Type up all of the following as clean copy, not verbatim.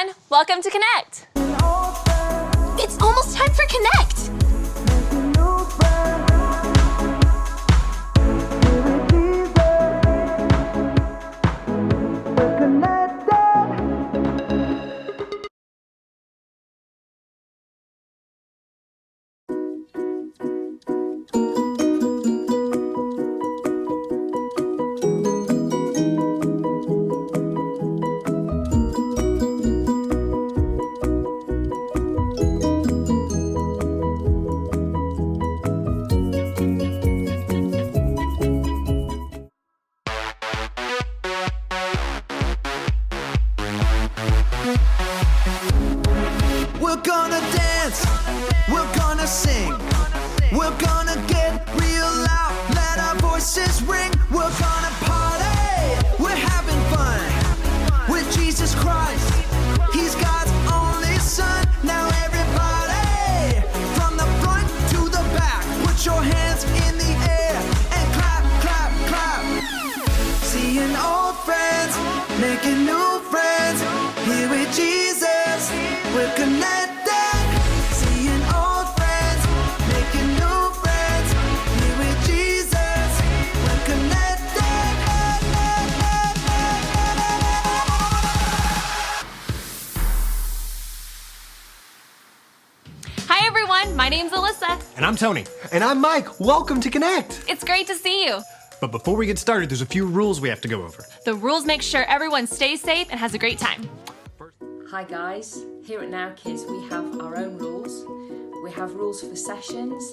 everyone. Welcome to Connect. It's almost time for Connect. We're gonna dance, we're gonna sing, we're gonna get real loud, let our voices ring. We're gonna party, we're having fun with Jesus Christ. He's God's only son. Now everybody, from the front to the back, put your hands in the air and clap, clap, clap. Seeing old friends, making new friends, here with Jesus, we're connected. Seeing old friends, making new friends, here with Jesus, we're connected. Hi, everyone. My name's Alyssa. And I'm Tony. And I'm Mike. Welcome to Connect. It's great to see you. But before we get started, there's a few rules we have to go over. The rules make sure everyone stays safe and has a great time. Hi guys, here at Now Kids we have our own rules. We have rules for sessions,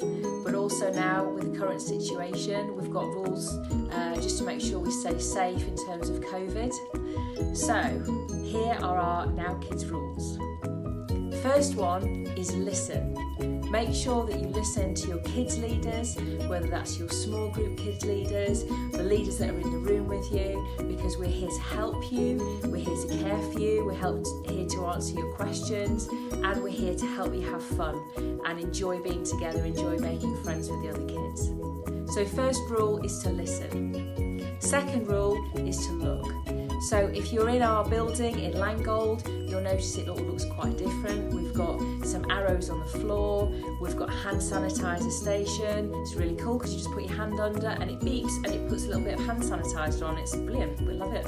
but also now with the current situation we've got rules just to make sure we stay safe in terms of COVID. So here are our Now Kids rules. First one is listen. Make sure that you listen to your kids leaders, whether that's your small group kids leaders, the leaders that are in the room with you, because we're here to help you, we're here to care for you, we're here to answer your questions, and we're here to help you have fun and enjoy being together, enjoy making friends with the other kids. So first rule is to listen. Second rule is to look. So if you're in our building in Langold, you'll notice it all looks quite different. We've got some arrows on the floor, we've got a hand sanitizer station. It's really cool because you just put your hand under and it beeps and it puts a little bit of hand sanitizer on. It's brilliant, we love it.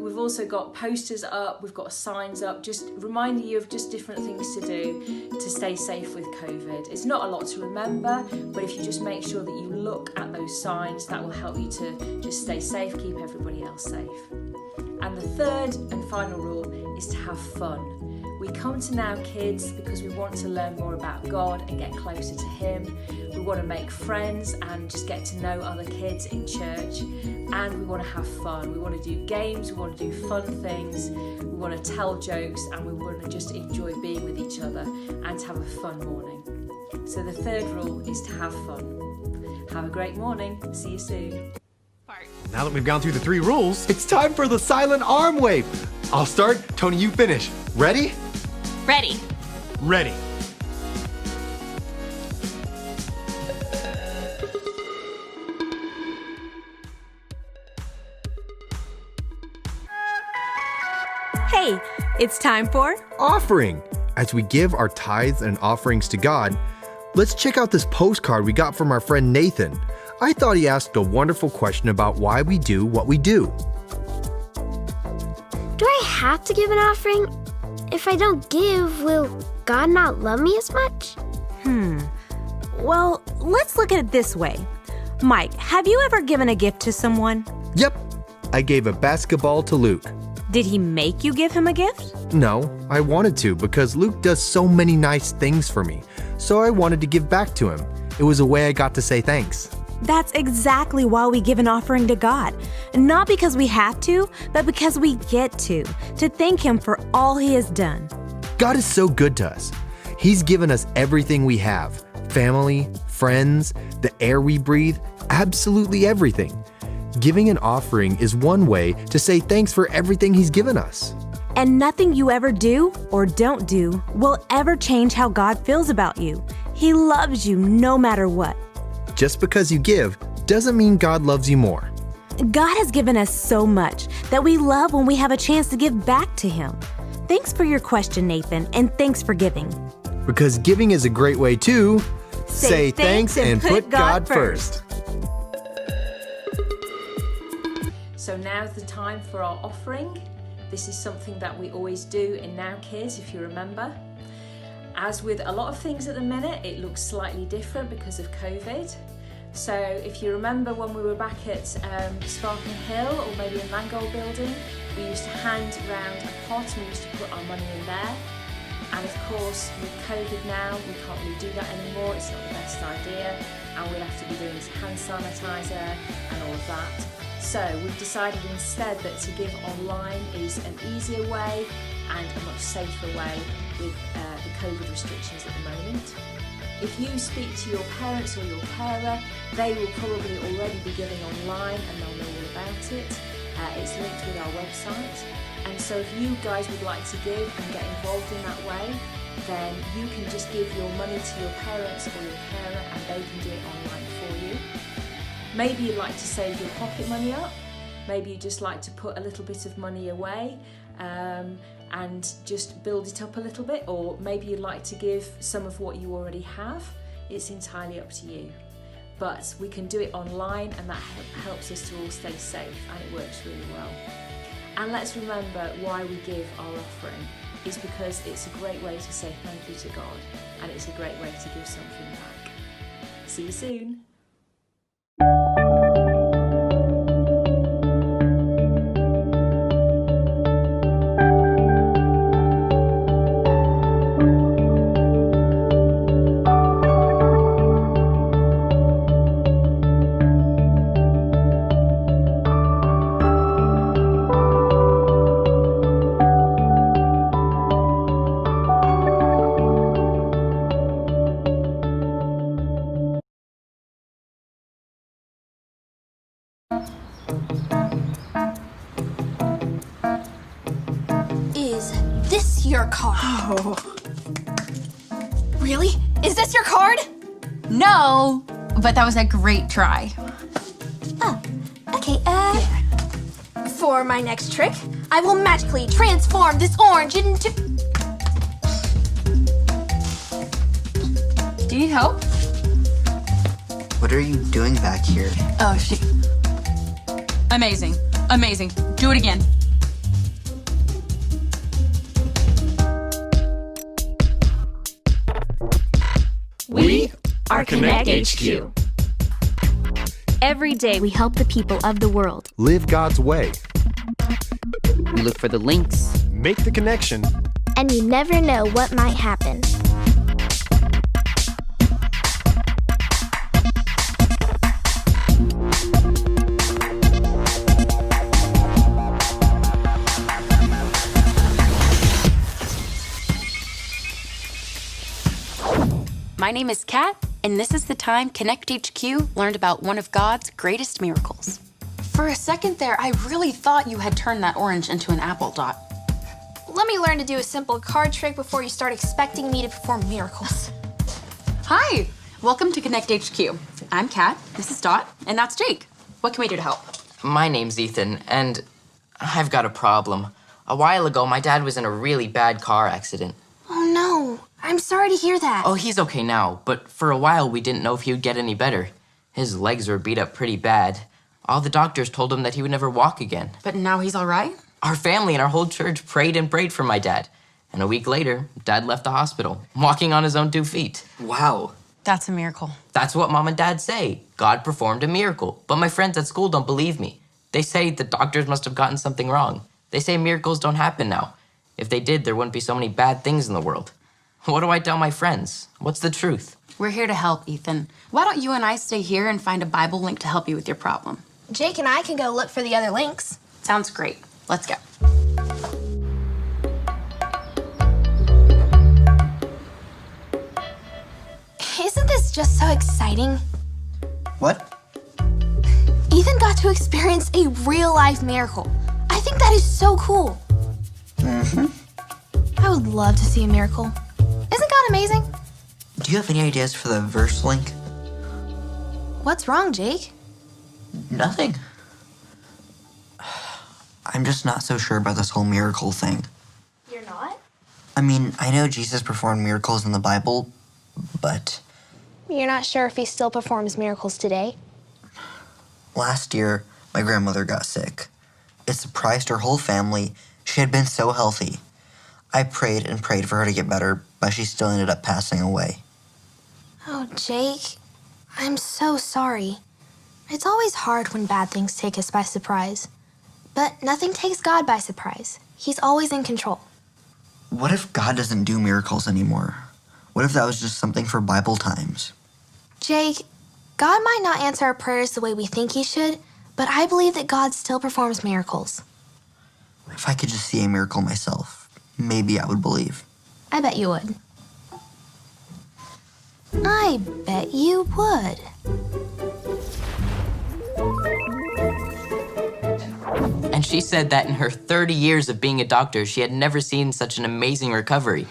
We've also got posters up, we've got signs up, just reminding you of just different things to do to stay safe with COVID. It's not a lot to remember, but if you just make sure that you look at those signs, that will help you to just stay safe, keep everybody else safe. And the third and final rule is to have fun. We come to Now Kids because we want to learn more about God and get closer to Him. We want to make friends and just get to know other kids in church. And we want to have fun. We want to do games, we want to do fun things, we want to tell jokes, and we want to just enjoy being with each other and to have a fun morning. So the third rule is to have fun. Have a great morning. See you soon. Now that we've gone through the 3 rules, It's time for the silent arm wave. I'll start. Tony, you finish. Ready? Ready. ready. Hey, it's time for Offering. As we give our tithes and offerings to God, let's check out this postcard we got from our friend Nathan. I thought he asked a wonderful question about why we do what we do. Do I have to give an offering? If I don't give, will God not love me as much? Well, let's look at it this way. Mike, have you ever given a gift to someone? Yep, I gave a basketball to Luke. Did he make you give him a gift? No, I wanted to because Luke does so many nice things for me, so I wanted to give back to him. It was a way I got to say thanks. That's exactly why we give an offering to God. Not because we have to, but because we get to thank Him for all He has done. God is so good to us. He's given us everything we have: family, friends, the air we breathe, absolutely everything. Giving an offering is one way to say thanks for everything He's given us. And nothing you ever do or don't do will ever change how God feels about you. He loves you no matter what. Just because you give doesn't mean God loves you more. God has given us so much that we love when we have a chance to give back to Him. Thanks for your question, Nathan, and thanks for giving. Because giving is a great way to say thanks and put God first. So now's the time for our offering. This is something that we always do in Now Kids, if you remember. As with a lot of things at the minute, it looks slightly different because of COVID. So if you remember when we were back at Sparkle Hill or maybe in Mangold Building, we used to hand round a pot and we used to put our money in there. And of course, with COVID now, we can't really do that anymore. It's not the best idea. And we'll have to be doing hand sanitizer and all of that. So we've decided instead that to give online is an easier way and a much safer way with the COVID restrictions at the moment. If you speak to your parents or your carer, they will probably already be giving online and they'll know all about it. It's linked with our website. And so if you guys would like to give and get involved in that way, then you can just give your money to your parents or your carer and they can do it online for you. Maybe you'd like to save your pocket money up. Maybe you'd just like to put a little bit of money away and just build it up a little bit, or maybe you'd like to give some of what you already have. It's entirely up to you. But we can do it online and that helps us to all stay safe and it works really well. And let's remember why we give our offering is because it's a great way to say thank you to God and it's a great way to give something back. See you soon. Is this your card? Oh. Really? Is this your card? No, but that was a great try. Oh, okay, For my next trick, I will magically transform this orange into... Do you need help? What are you doing back here? Oh, shit. Amazing. Amazing. Do it again. We are Connect HQ. Every day we help the people of the world. Live God's way. We look for the links. Make the connection. And you never know what might happen. My name is Kat, and this is the time Connect HQ learned about one of God's greatest miracles. For a second there, I really thought you had turned that orange into an apple, Dot. Let me learn to do a simple card trick before you start expecting me to perform miracles. Hi! Welcome to Connect HQ. I'm Kat, this is Dot, and that's Jake. What can we do to help? My name's Ethan, and I've got a problem. A while ago, my dad was in a really bad car accident. Oh no, I'm sorry to hear that. Oh, he's okay now, but for a while we didn't know if he would get any better. His legs were beat up pretty bad. All the doctors told him that he would never walk again. But now he's all right? Our family and our whole church prayed and prayed for my dad. And a week later, Dad left the hospital, walking on his own 2 feet. Wow. That's a miracle. That's what Mom and Dad say. God performed a miracle. But my friends at school don't believe me. They say the doctors must have gotten something wrong. They say miracles don't happen now. If they did, there wouldn't be so many bad things in the world. What do I tell my friends? What's the truth? We're here to help, Ethan. Why don't you and I stay here and find a Bible link to help you with your problem? Jake and I can go look for the other links. Sounds great. Let's go. Isn't this just so exciting? What? Ethan got to experience a real-life miracle. I think that is so cool. Mm-hmm. I would love to see a miracle. Isn't God amazing? Do you have any ideas for the verse link? What's wrong, Jake? Nothing. I'm just not so sure about this whole miracle thing. You're not? I mean, I know Jesus performed miracles in the Bible, but You're not sure if he still performs miracles today? last year, my grandmother got sick. It surprised her whole family. She had been so healthy. I prayed and prayed for her to get better, but she still ended up passing away. Oh, Jake, I'm so sorry. It's always hard when bad things take us by surprise. But nothing takes God by surprise. He's always in control. What if God doesn't do miracles anymore? What if that was just something for Bible times? Jake, God might not answer our prayers the way we think he should, but I believe that God still performs miracles. If I could just see a miracle myself, maybe I would believe. I bet you would. I bet you would. And she said that in her 30 years of being a doctor, she had never seen such an amazing recovery.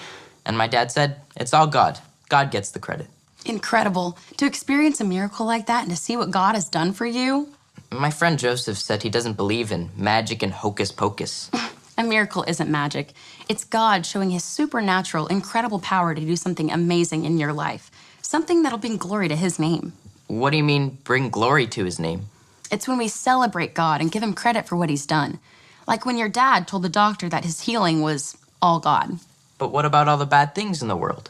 And my dad said, it's all God. God gets the credit. Incredible. To experience a miracle like that and to see what God has done for you. My friend Joseph said he doesn't believe in magic and hocus pocus. A miracle isn't magic. It's God showing his supernatural, incredible power to do something amazing in your life. Something that'll bring glory to his name. What do you mean, bring glory to his name? It's when we celebrate God and give him credit for what he's done. Like when your dad told the doctor that his healing was all God. But what about all the bad things in the world?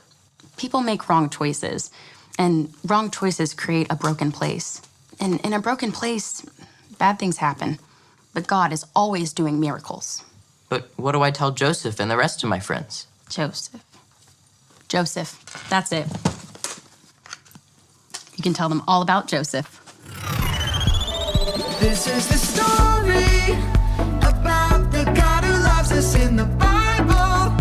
People make wrong choices, and wrong choices create a broken place. And in a broken place, bad things happen. But God is always doing miracles. But what do I tell Joseph and the rest of my friends? Joseph, that's it. You can tell them all about Joseph. This is the story about the God who loves us in the Bible.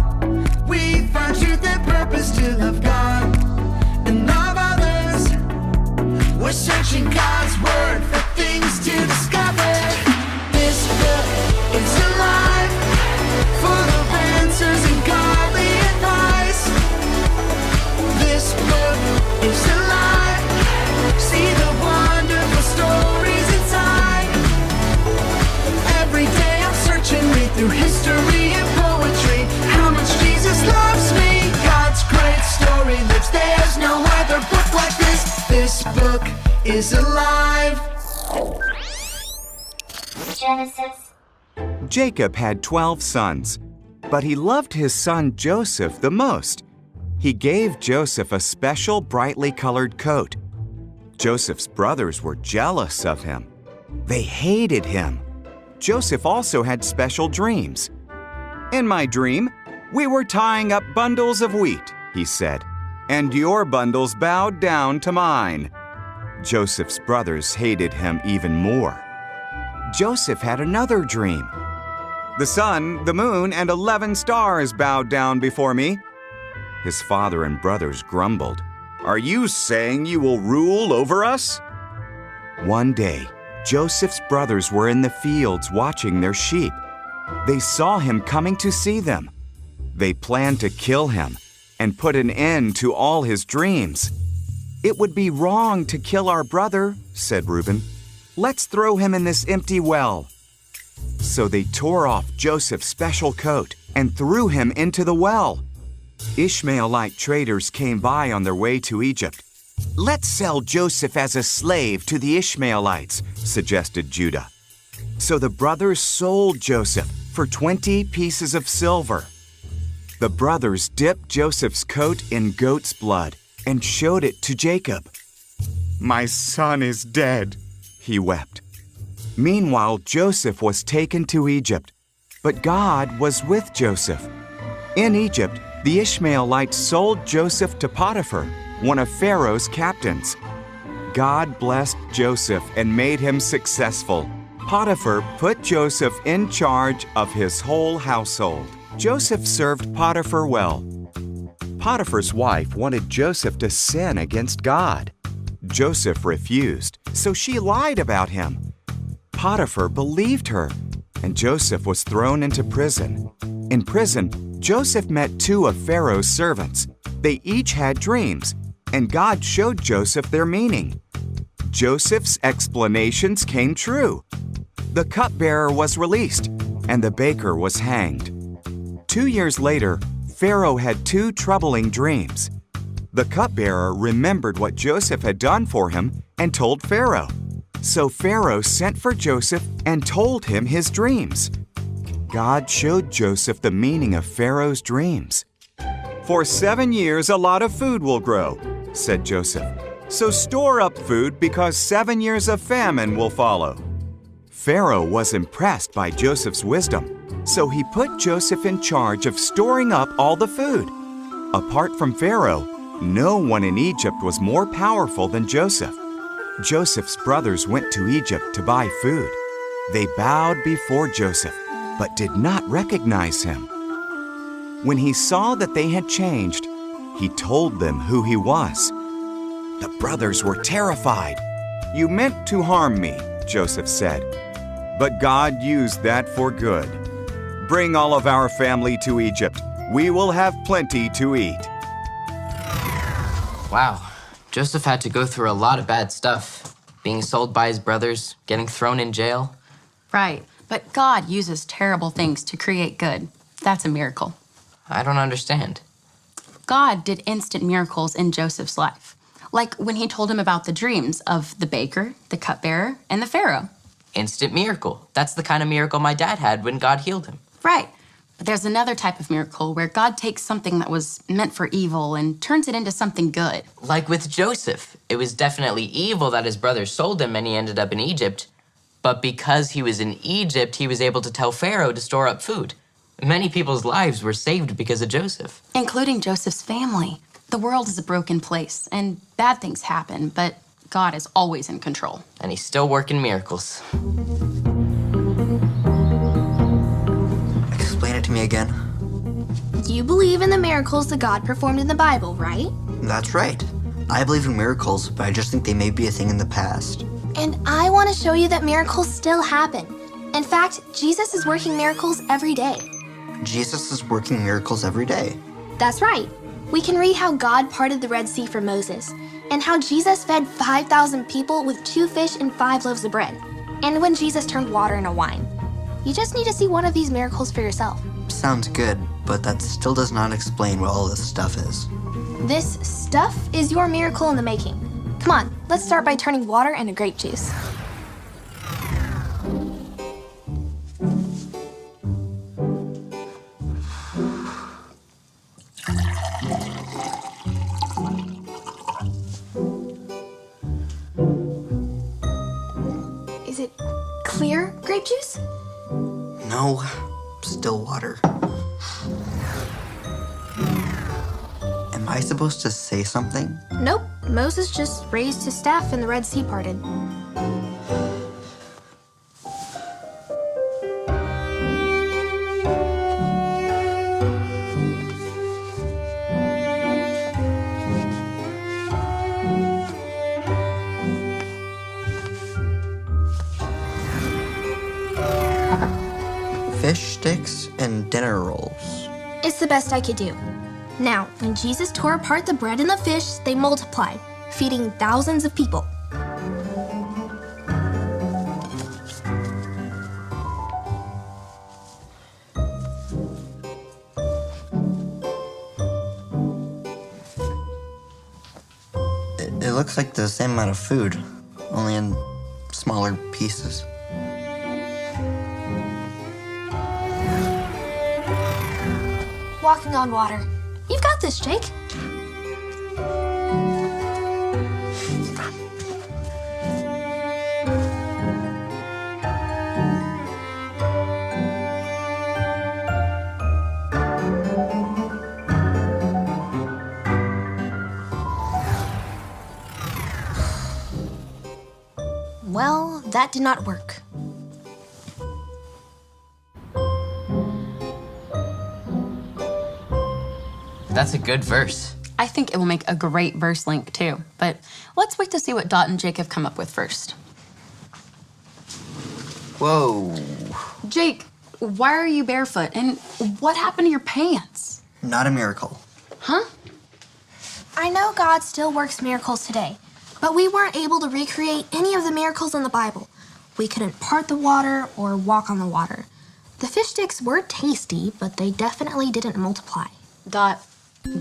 We find truth and purpose to love God and love others. We're searching God's word for things to discover. This book is alive, full of answers and godly advice. This book is alive. See the wonderful stories inside. Every day I'm searching, read through history and poetry. How much Jesus loves me. God's great story lives. There's no other book like this. This book is alive. Genesis. Jacob had 12 sons, but he loved his son Joseph the most. He gave Joseph a special brightly colored coat. Joseph's brothers were jealous of him. They hated him. Joseph also had special dreams. In my dream, we were tying up bundles of wheat, he said, and your bundles bowed down to mine. Joseph's brothers hated him even more. Joseph had another dream. The sun, the moon, and 11 stars bowed down before me. His father and brothers grumbled. Are you saying you will rule over us? One day, Joseph's brothers were in the fields watching their sheep. They saw him coming to see them. They planned to kill him and put an end to all his dreams. It would be wrong to kill our brother, said Reuben. Let's throw him in this empty well. So they tore off Joseph's special coat and threw him into the well. Ishmaelite traders came by on their way to Egypt. Let's sell Joseph as a slave to the Ishmaelites, suggested Judah. So the brothers sold Joseph for 20 pieces of silver. The brothers dipped Joseph's coat in goat's blood and showed it to Jacob. My son is dead, he wept. Meanwhile, Joseph was taken to Egypt, but God was with Joseph. In Egypt, the Ishmaelites sold Joseph to Potiphar, one of Pharaoh's captains. God blessed Joseph and made him successful. Potiphar put Joseph in charge of his whole household. Joseph served Potiphar well. Potiphar's wife wanted Joseph to sin against God. Joseph refused, so she lied about him. Potiphar believed her, and Joseph was thrown into prison. In prison, Joseph met two of Pharaoh's servants. They each had dreams, and God showed Joseph their meaning. Joseph's explanations came true. The cupbearer was released. and the baker was hanged. 2 years later, Pharaoh had 2 troubling dreams. The cupbearer remembered what Joseph had done for him and told Pharaoh. So Pharaoh sent for Joseph and told him his dreams. God showed Joseph the meaning of Pharaoh's dreams. "For 7 years a lot of food will grow," said Joseph. "So store up food because 7 years of famine will follow." Pharaoh was impressed by Joseph's wisdom, so he put Joseph in charge of storing up all the food. Apart from Pharaoh, no one in Egypt was more powerful than Joseph. Joseph's brothers went to Egypt to buy food. They bowed before Joseph, but did not recognize him. When he saw that they had changed, he told them who he was. The brothers were terrified. "You meant to harm me," Joseph said, "but God used that for good. Bring all of our family to Egypt. We will have plenty to eat." Wow, Joseph had to go through a lot of bad stuff. Being sold by his brothers, getting thrown in jail. Right, but God uses terrible things to create good. That's a miracle. I don't understand. God did instant miracles in Joseph's life, like when he told him about the dreams of the baker, the cupbearer, and the Pharaoh. Instant miracle. That's the kind of miracle my dad had when God healed him. Right, but there's another type of miracle where God takes something that was meant for evil and turns it into something good. Like with Joseph. It was definitely evil that his brothers sold him and he ended up in Egypt. But because he was in Egypt, he was able to tell Pharaoh to store up food. Many people's lives were saved because of Joseph. Including Joseph's family. The world is a broken place, and bad things happen, but God is always in control. And he's still working miracles. Explain it to me again. You believe in the miracles that God performed in the Bible, right? That's right. I believe in miracles, but I just think they may be a thing in the past. And I want to show you that miracles still happen. In fact, Jesus is working miracles every day. Jesus is working miracles every day. That's right. We can read how God parted the Red Sea for Moses, and how Jesus fed 5,000 people with 2 fish and 5 loaves of bread, and when Jesus turned water into wine. You just need to see one of these miracles for yourself. Sounds good, but that still does not explain what all this stuff is. This stuff is your miracle in the making. Come on, let's start by turning water into grape juice. Is it clear grape juice? No, still water. Am I supposed to say something? Nope. Moses just raised his staff and the Red Sea parted. Fish sticks and dinner rolls. It's the best I could do. Now, when Jesus tore apart the bread and the fish, they multiplied, feeding thousands of people. It looks like the same amount of food, only in smaller pieces. Walking on water. You've got this, Jake. Well, that did not work. That's a good verse. I think it will make a great verse link too, but let's wait to see what Dot and Jake have come up with first. Whoa. Jake, why are you barefoot? And what happened to your pants? Not a miracle. Huh? I know God still works miracles today, but we weren't able to recreate any of the miracles in the Bible. We couldn't part the water or walk on the water. The fish sticks were tasty, but they definitely didn't multiply. Dot,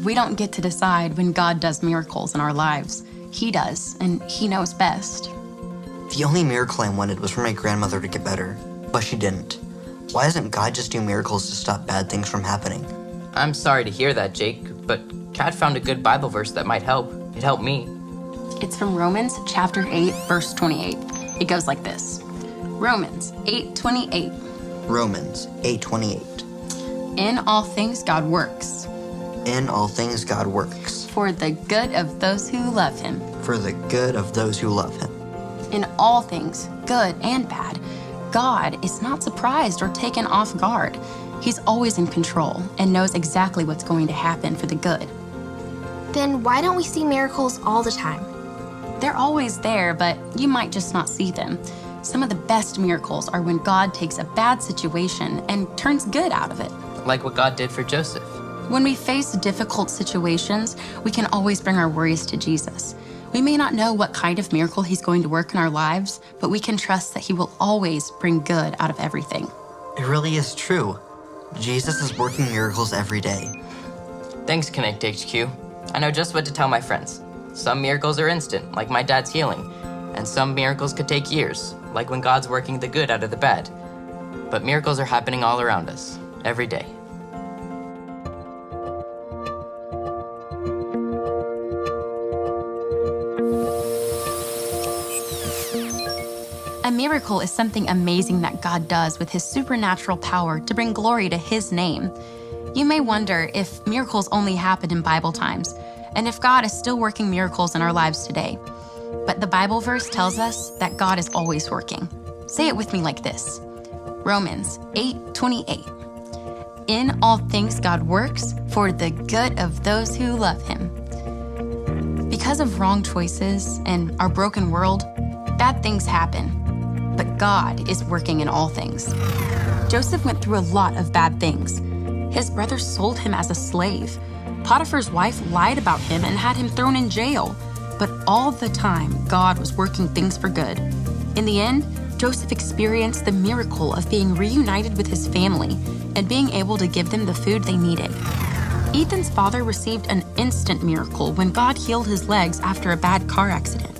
we don't get to decide when God does miracles in our lives. He does, and he knows best. The only miracle I wanted was for my grandmother to get better, but she didn't. Why doesn't God just do miracles to stop bad things from happening? I'm sorry to hear that, Jake, but Kat found a good Bible verse that might help. It helped me. It's from Romans chapter 8, verse 28. It goes like this. Romans 8:28. Romans 8:28. In all things God works. In all things God works. For the good of those who love him. For the good of those who love him. In all things, good and bad, God is not surprised or taken off guard. He's always in control and knows exactly what's going to happen for the good. Then why don't we see miracles all the time? They're always there, but you might just not see them. Some of the best miracles are when God takes a bad situation and turns good out of it. Like what God did for Joseph. When we face difficult situations, we can always bring our worries to Jesus. We may not know what kind of miracle he's going to work in our lives, but we can trust that he will always bring good out of everything. It really is true. Jesus is working miracles every day. Thanks, Connect HQ. I know just what to tell my friends. Some miracles are instant, like my dad's healing, and some miracles could take years, like when God's working the good out of the bad. But miracles are happening all around us, every day. A miracle is something amazing that God does with his supernatural power to bring glory to his name. You may wonder if miracles only happen in Bible times, and if God is still working miracles in our lives today. But the Bible verse tells us that God is always working. Say it with me like this. Romans 8:28. In all things God works for the good of those who love him. Because of wrong choices and our broken world, bad things happen. But God is working in all things. Joseph went through a lot of bad things. His brothers sold him as a slave. Potiphar's wife lied about him and had him thrown in jail. But all the time, God was working things for good. In the end, Joseph experienced the miracle of being reunited with his family and being able to give them the food they needed. Ethan's father received an instant miracle when God healed his legs after a bad car accident.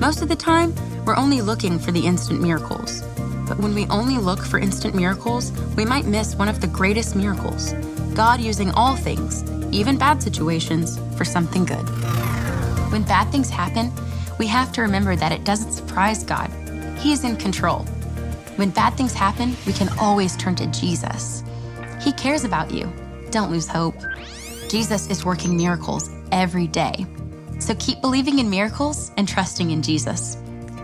Most of the time, we're only looking for the instant miracles. But when we only look for instant miracles, we might miss one of the greatest miracles, God using all things, even bad situations, for something good. When bad things happen, we have to remember that it doesn't surprise God. He is in control. When bad things happen, we can always turn to Jesus. He cares about you. Don't lose hope. Jesus is working miracles every day. So keep believing in miracles and trusting in Jesus.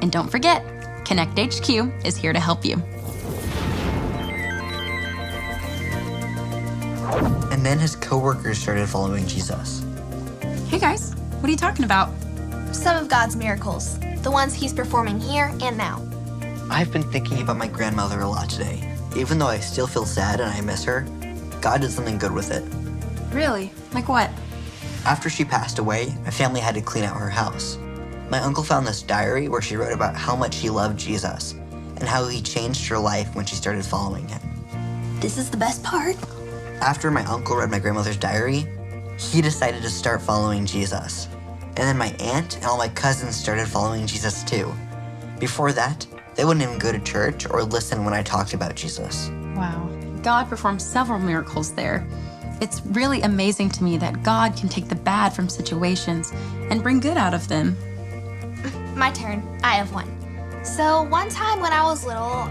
And don't forget, Connect HQ is here to help you. And then his coworkers started following Jesus. Hey guys, what are you talking about? Some of God's miracles, the ones he's performing here and now. I've been thinking about my grandmother a lot today. Even though I still feel sad and I miss her, God did something good with it. Really? Like what? After she passed away, my family had to clean out her house. My uncle found this diary where she wrote about how much she loved Jesus and how he changed her life when she started following him. This is the best part. After my uncle read my grandmother's diary, he decided to start following Jesus. And then my aunt and all my cousins started following Jesus too. Before that, they wouldn't even go to church or listen when I talked about Jesus. Wow. God performed several miracles there. It's really amazing to me that God can take the bad from situations and bring good out of them. My turn. I have one. So one time when I was little,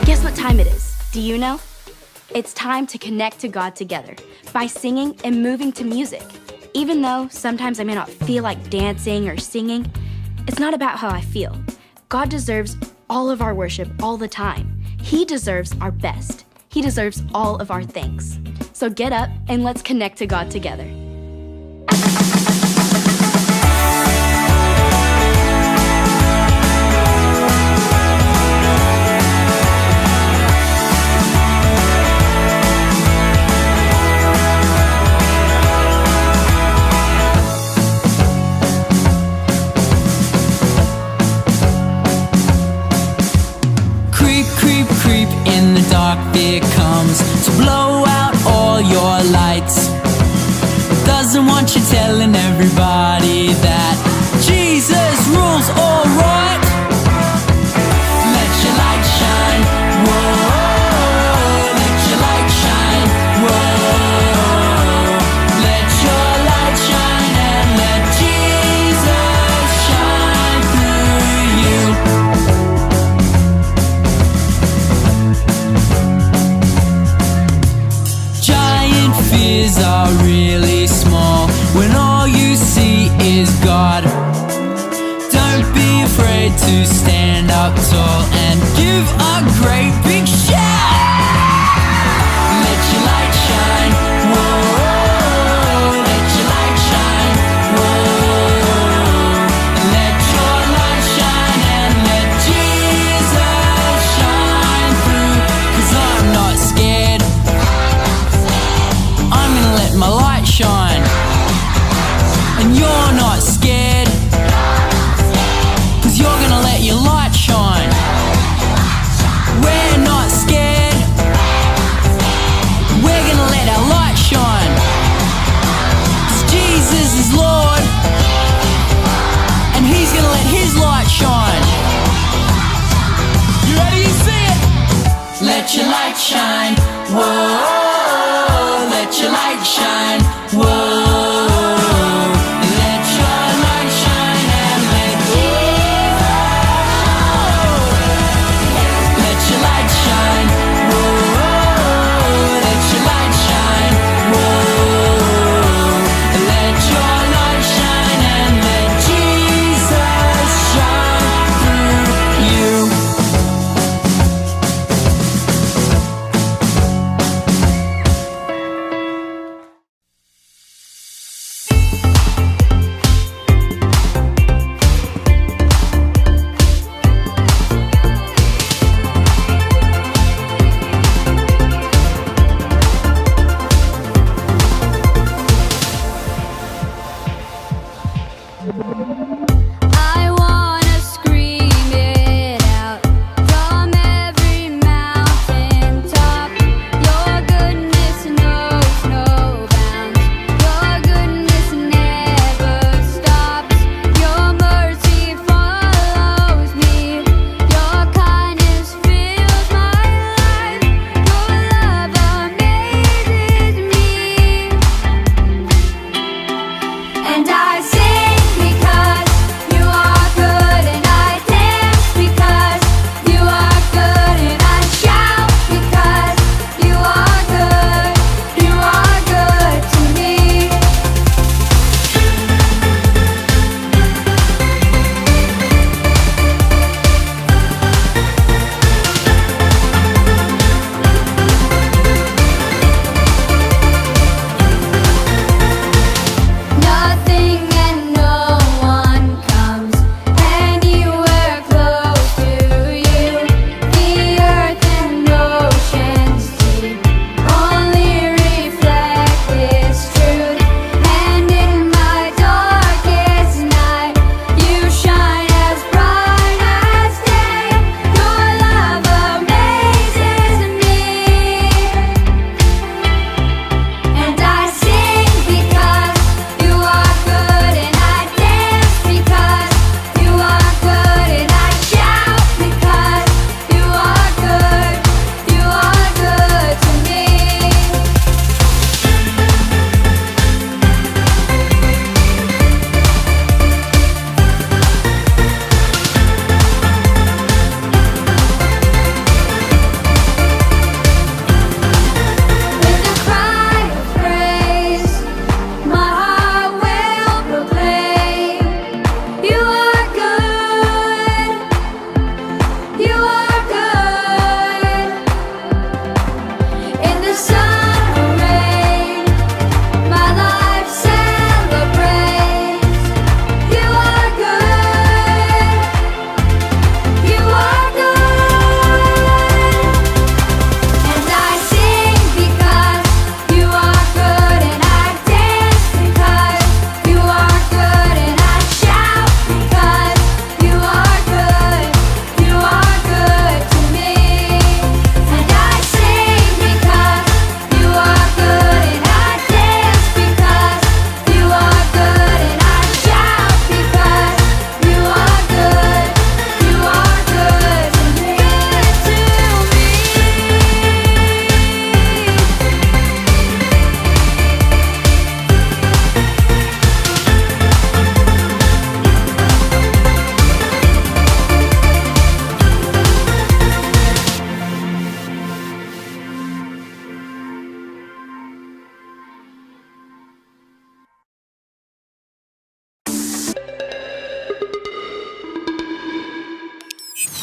Guess what time it is? Do you know? It's time to connect to God together by singing and moving to music. Even though sometimes I may not feel like dancing or singing, it's not about how I feel. God deserves all of our worship all the time. He deserves our best. He deserves all of our thanks. So get up and let's connect to God together. dark fear comes to blow out all your lights. Doesn't want you telling everybody that Jesus rules all right. Let your light shine, whoa. Let your light shine, whoa. Let your light shine and let Jesus shine through you. Giant fears are really small when all you see is God. Don't be afraid to stand up tall and give a great big shout. Let your light shine, whoa. Let your light shine, whoa. Let your light shine and let Jesus shine through. 'Cause I'm not scared. I'm gonna let my light shine. And you're not scared. 'Cause you're gonna let your light shine. We're not scared. We're gonna let our light shine. 'Cause Jesus is Lord. And He's gonna let His light shine. You ready? You see it? Let your light shine. Whoa. Let your light shine. Whoa. Let your light shine and let let your light shine. Whoa. Let your light shine. Whoa. Let your light shine and let Jesus shine through you.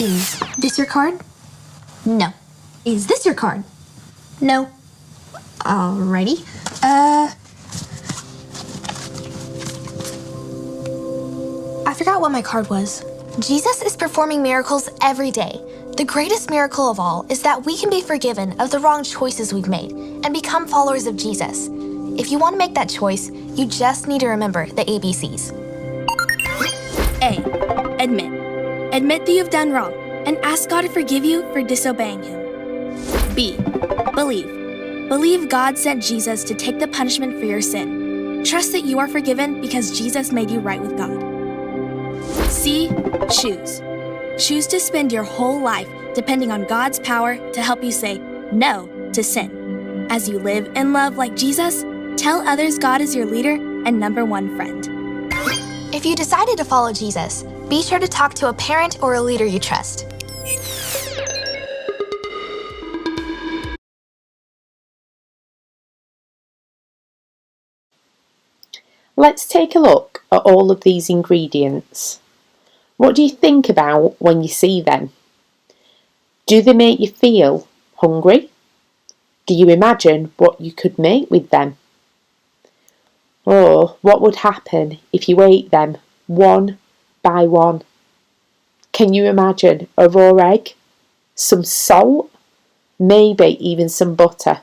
Is this your card? No. Is this your card? No. Alrighty. I forgot what my card was. Jesus is performing miracles every day. The greatest miracle of all is that we can be forgiven of the wrong choices we've made and become followers of Jesus. If you want to make that choice, you just need to remember the ABCs. A. Admit. Admit that you've done wrong and ask God to forgive you for disobeying Him. B. Believe. Believe God sent Jesus to take the punishment for your sin. Trust that you are forgiven because Jesus made you right with God. C. Choose. Choose to spend your whole life depending on God's power to help you say no to sin. As you live and love like Jesus, tell others God is your leader and number one friend. If you decided to follow Jesus, be sure to talk to a parent or a leader you trust. Let's take a look at all of these ingredients. What do you think about when you see them? Do they make you feel hungry? Do you imagine what you could make with them? Or what would happen if you ate them one by one? Can you imagine a raw egg, some salt, maybe even some butter?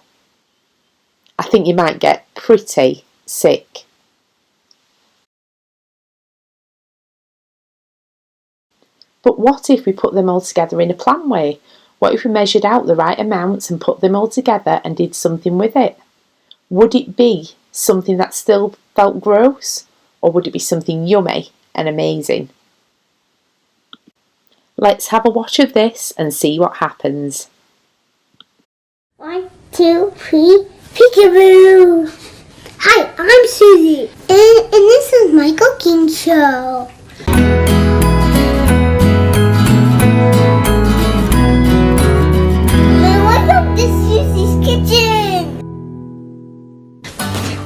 I think you might get pretty sick. But what if we put them all together in a planned way? What if we measured out the right amounts and put them all together and did something with it? Would it be something that still felt gross, or would it be something yummy and amazing? Let's have a watch of this and see what happens. 1, 2, 3, peekaboo! Hi, I'm Susie, and this is my cooking show.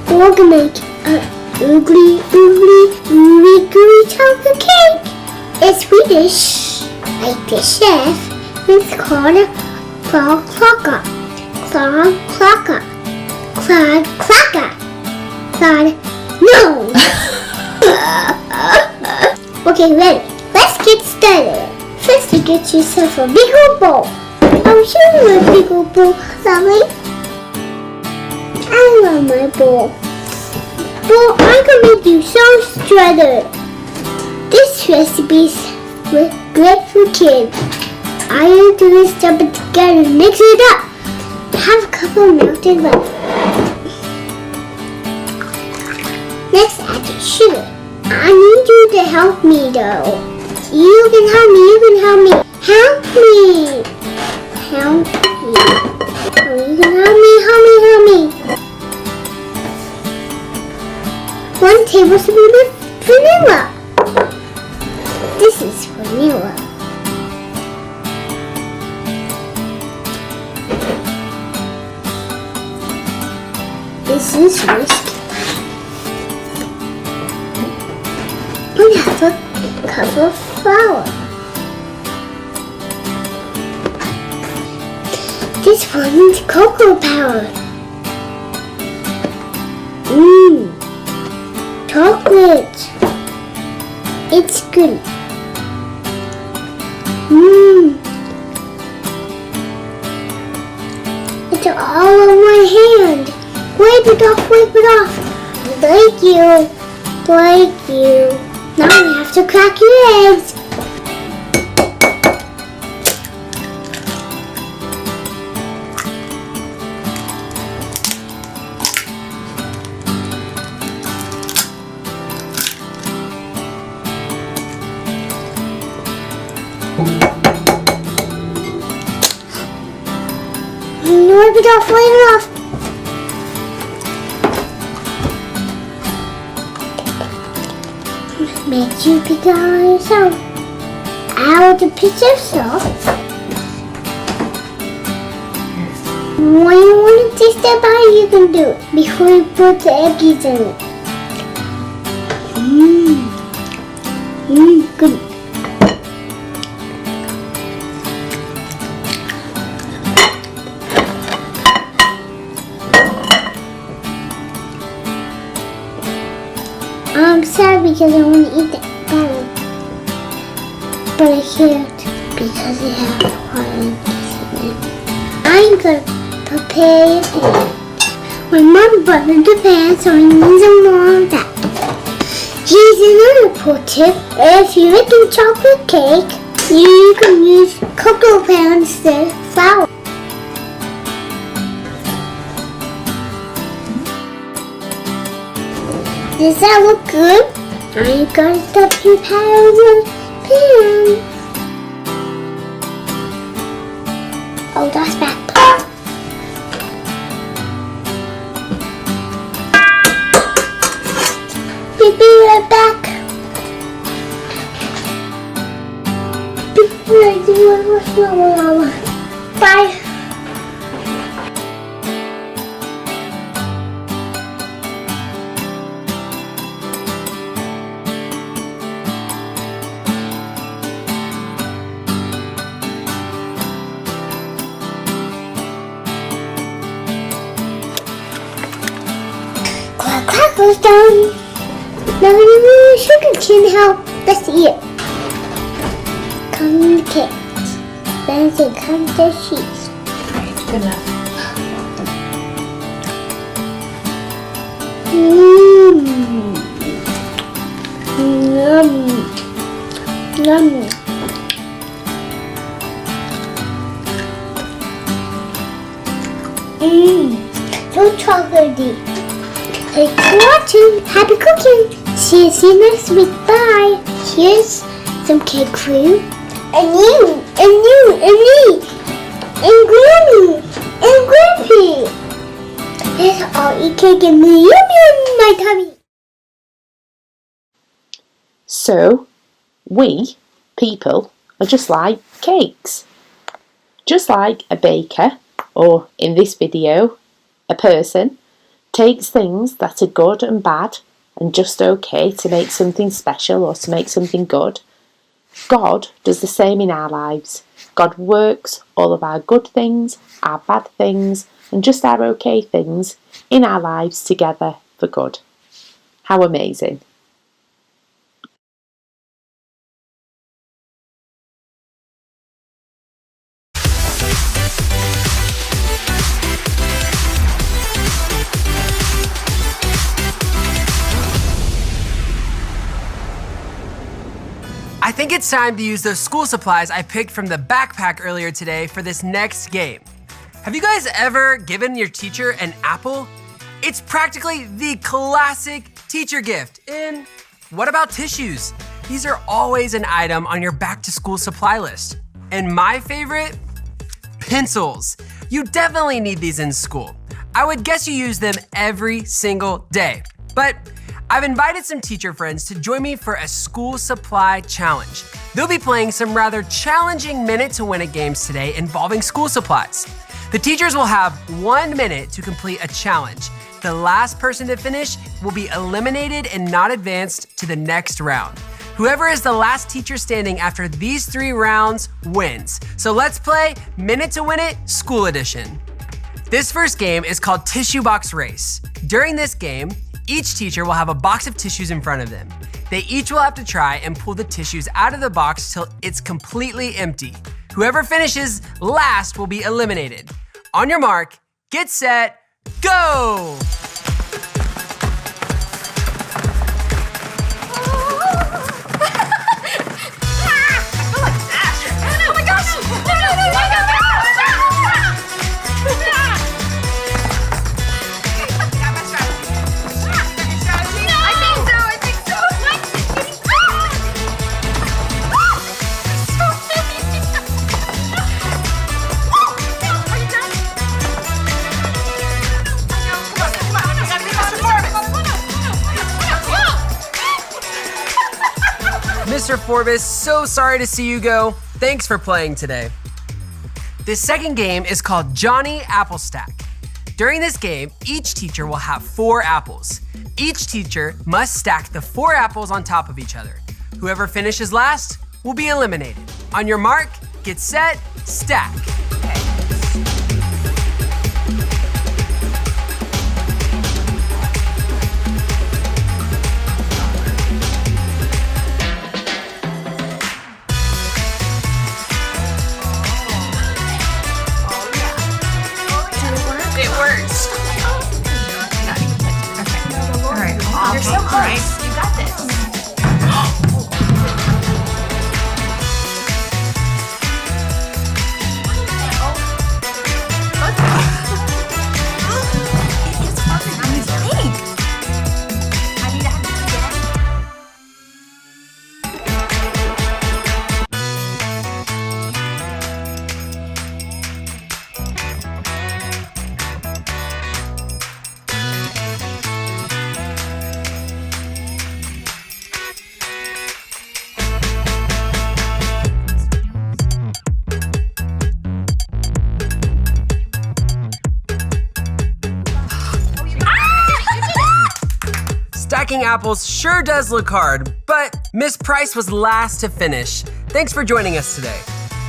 We're gonna make an oogly gooey chocolate cake. It's Swedish, like the chef. It's called Claude Klocka. Claude Klocka. Claude Klocka. Claude. No! Okay, ready. Let's get started. First, you get yourself a big old bowl. I'll show you a big old bowl, lovely. I love my bowl. Well, I'm gonna do some shredder. This recipe's great for kids. All you do is dump it together and mix it up. Have a couple of melted butter. Next, add your sugar. I need you to help me though. You can help me. You can help me. Help me. Help me. Oh, you can help me. Help me. Help me. 1 tablespoon of vanilla. This is vanilla. This is whisk. 1/2 cup of flour. This one is cocoa powder. Chocolate. It's good. It's all on my hand. Wipe it off, wipe it off. Thank you. Thank you. Now we have to crack your eggs. Wipe it off, wipe it off. Make you pick it on yourself. Add a pinch of salt. When you want to taste that better, you can do it before you put the eggies in it. Good. I'm sad because I want to eat the banana. But I can't because I have water in it. I'm going to prepare a pan. My mom buttered the pan, so I need some more of that. Here's another pro tip. If you're making chocolate cake, you can use cocoa powder instead of flour. Does that look good? I'm gonna stuff your powder in the pan. Oh, that's back. We'll be right back. Bye. Crackers done. Now the sugar can help. Let's eat it. Come the cake. Then it comes the cheese. Good enough. Yum. Yum. So chocolatey. Thanks for watching. Happy cooking. See you next week. Bye. Here's some cake for you. And you. And me. And Granny. And Grampy. Let's all eat cake and me. Yum yum in my tummy. So, we, people, are just like cakes. Just like a baker, or in this video, a person, takes things that are good and bad and just okay to make something special or to make something good. God does the same in our lives. God works all of our good things, our bad things, and just our okay things in our lives together for good. How amazing. I think it's time to use those school supplies I picked from the backpack earlier today for this next game. Have you guys ever given your teacher an apple? It's practically the classic teacher gift. And what about tissues? These are always an item on your back to school supply list. And my favorite? Pencils. You definitely need these in school. I would guess you use them every single day. But I've invited some teacher friends to join me for a school supply challenge. They'll be playing some rather challenging minute to win it games today involving school supplies. The teachers will have 1 minute to complete a challenge. The last person to finish will be eliminated and not advanced to the next round. Whoever is the last teacher standing after these 3 rounds wins. So let's play Minute to Win It School Edition. This first game is called Tissue Box Race. During this game, each teacher will have a box of tissues in front of them. They each will have to try and pull the tissues out of the box till it's completely empty. Whoever finishes last will be eliminated. On your mark, get set, go! Mr. Forbes, so sorry to see you go. Thanks for playing today. This second game is called Johnny Apple Stack. During this game, each teacher will have 4 apples. Each teacher must stack the 4 apples on top of each other. Whoever finishes last will be eliminated. On your mark, get set, stack. course. You got this. Stacking apples sure does look hard, but Miss Price was last to finish. Thanks for joining us today.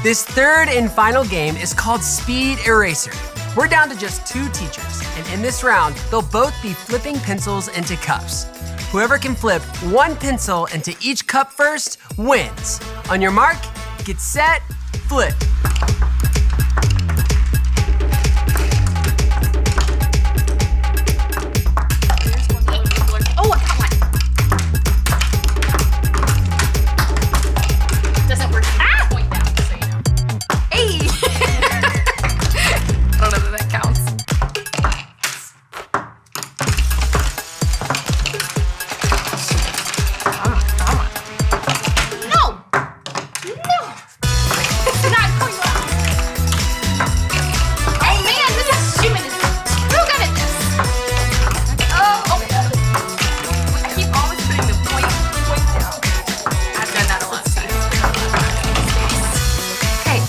This third and final game is called Speed Eraser. We're down to just 2 teachers, and in this round, they'll both be flipping pencils into cups. Whoever can flip 1 pencil into each cup first wins. On your mark, get set, flip. Oh, I got one. Doesn't work. Ah! Point down, so you know. Hey! I don't know that that counts. Come on. No! No! It's not going well. Oh man, this is stupid. It's too good at this. Oh my god. I keep always putting the point down. I've done that a lot of times. Okay.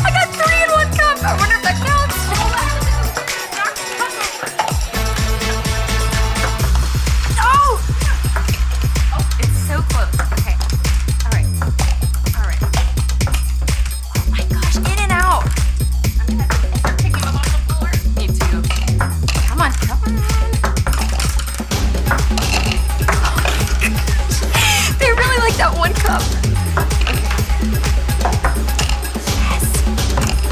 I got 3 in 1 cup. I wonder if that counts. Oh! Oh, it's so close. Okay. All right. All right. Oh my gosh, in and out. I'm gonna have to start picking them off the floor. Me too. Come on, come on. They really like that 1 cup. Yes.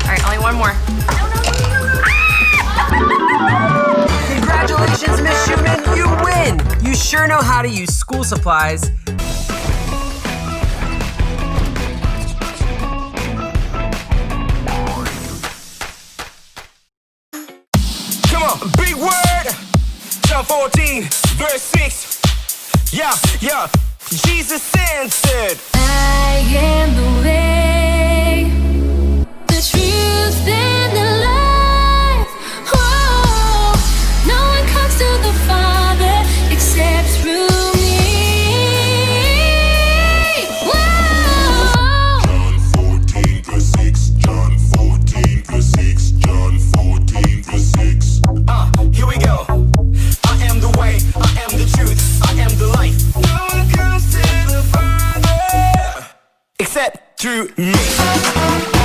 All right, only 1 more. Congratulations, Miss Schumann, you win! You sure know how to use school supplies. Come on, big word. John 14, verse 6. Yeah, yeah. Jesus answered, I am the way, the truth, and the life. Oh, no one comes to the Father except through me. Whoa. John 14 plus 6, John 14 plus 6. Here we go. I am the way, I am the truth, I am the life. No one comes to the Father except through me.